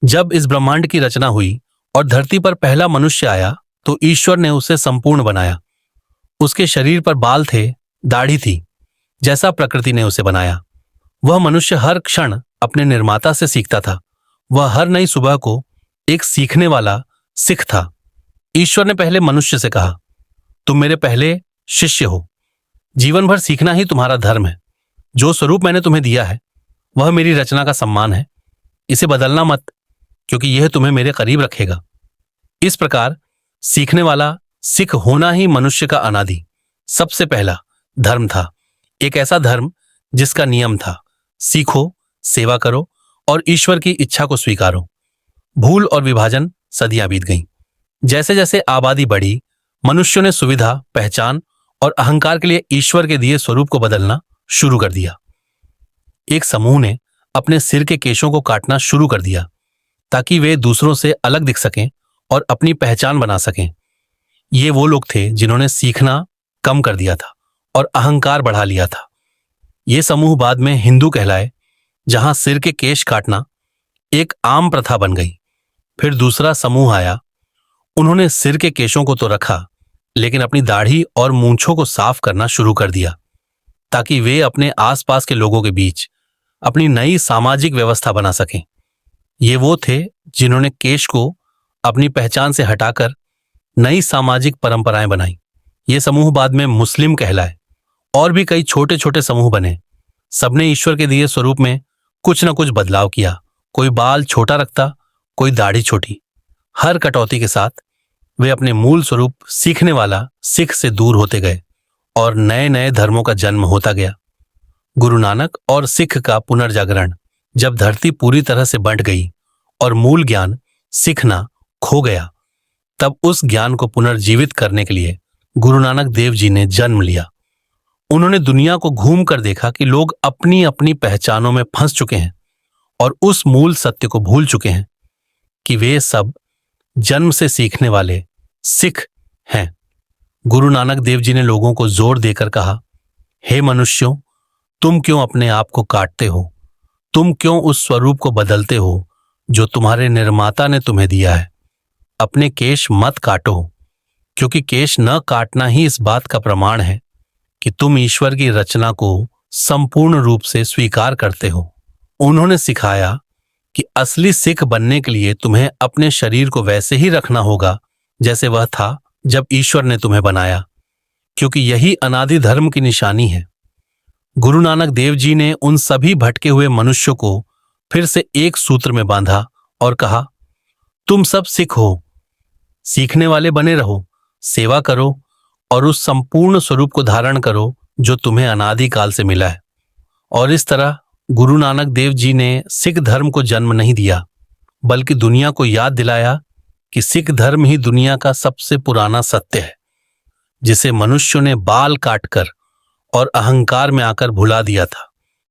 जब इस ब्रह्मांड की रचना हुई और धरती पर पहला मनुष्य आया तो ईश्वर ने उसे संपूर्ण बनाया। उसके शरीर पर बाल थे, दाढ़ी थी, जैसा प्रकृति ने उसे बनाया। वह मनुष्य हर क्षण अपने निर्माता से सीखता था। वह हर नई सुबह को एक सीखने वाला सिख था। ईश्वर ने पहले मनुष्य से कहा, तुम मेरे पहले शिष्य हो। जीवन भर सीखना ही तुम्हारा धर्म है। जो स्वरूप मैंने तुम्हें दिया है वह मेरी रचना का सम्मान है। इसे बदलना मत, क्योंकि यह तुम्हें मेरे करीब रखेगा। इस प्रकार सीखने वाला सिख होना ही मनुष्य का अनादि सबसे पहला धर्म था। एक ऐसा धर्म जिसका नियम था, सीखो, सेवा करो और ईश्वर की इच्छा को स्वीकारो। भूल और विभाजन सदियां बीत गईं। जैसे जैसे आबादी बढ़ी, मनुष्यों ने सुविधा, पहचान और अहंकार के लिए ईश्वर के दिए स्वरूप को बदलना शुरू कर दिया। एक समूह ने अपने सिर के केशों को काटना शुरू कर दिया ताकि वे दूसरों से अलग दिख सकें और अपनी पहचान बना सकें। ये वो लोग थे जिन्होंने सीखना कम कर दिया था और अहंकार बढ़ा लिया था। ये समूह बाद में हिंदू कहलाए, जहां सिर के केश काटना एक आम प्रथा बन गई। फिर दूसरा समूह आया। उन्होंने सिर के केशों को तो रखा, लेकिन अपनी दाढ़ी और मूंछों को साफ करना शुरू कर दिया ताकि वे अपने आसपास के लोगों के बीच अपनी नई सामाजिक व्यवस्था बना सकें। ये वो थे जिन्होंने केश को अपनी पहचान से हटाकर नई सामाजिक परंपराएं बनाई। ये समूह बाद में मुस्लिम कहलाए। और भी कई छोटे छोटे समूह बने। सबने ईश्वर के दिए स्वरूप में कुछ न कुछ बदलाव किया। कोई बाल छोटा रखता, कोई दाढ़ी छोटी। हर कटौती के साथ वे अपने मूल स्वरूप सीखने वाला सिख से दूर होते गए और नए नए धर्मों का जन्म होता गया। गुरु नानक और सिख का पुनर्जागरण। जब धरती पूरी तरह से बंट गई और मूल ज्ञान सीखना खो गया, तब उस ज्ञान को पुनर्जीवित करने के लिए गुरु नानक देव जी ने जन्म लिया। उन्होंने दुनिया को घूम कर देखा कि लोग अपनी अपनी पहचानों में फंस चुके हैं और उस मूल सत्य को भूल चुके हैं कि वे सब जन्म से सीखने वाले सिख हैं। गुरु नानक देव जी ने लोगों को जोर देकर कहा, हे मनुष्यों, तुम क्यों अपने आप को काटते हो? तुम क्यों उस स्वरूप को बदलते हो जो तुम्हारे निर्माता ने तुम्हें दिया है? अपने केश मत काटो, क्योंकि केश न काटना ही इस बात का प्रमाण है कि तुम ईश्वर की रचना को संपूर्ण रूप से स्वीकार करते हो। उन्होंने सिखाया कि असली सिख बनने के लिए तुम्हें अपने शरीर को वैसे ही रखना होगा जैसे वह था जब ईश्वर ने तुम्हें बनाया, क्योंकि यही अनादि धर्म की निशानी है। गुरु नानक देव जी ने उन सभी भटके हुए मनुष्यों को फिर से एक सूत्र में बांधा और कहा, तुम सब सिख हो, सीखने वाले बने रहो, सेवा करो और उस संपूर्ण स्वरूप को धारण करो जो तुम्हें अनादि काल से मिला है। और इस तरह गुरु नानक देव जी ने सिख धर्म को जन्म नहीं दिया, बल्कि दुनिया को याद दिलाया कि सिख धर्म ही दुनिया का सबसे पुराना सत्य है, जिसे मनुष्यों ने बाल काटकर और अहंकार में आकर भुला दिया था।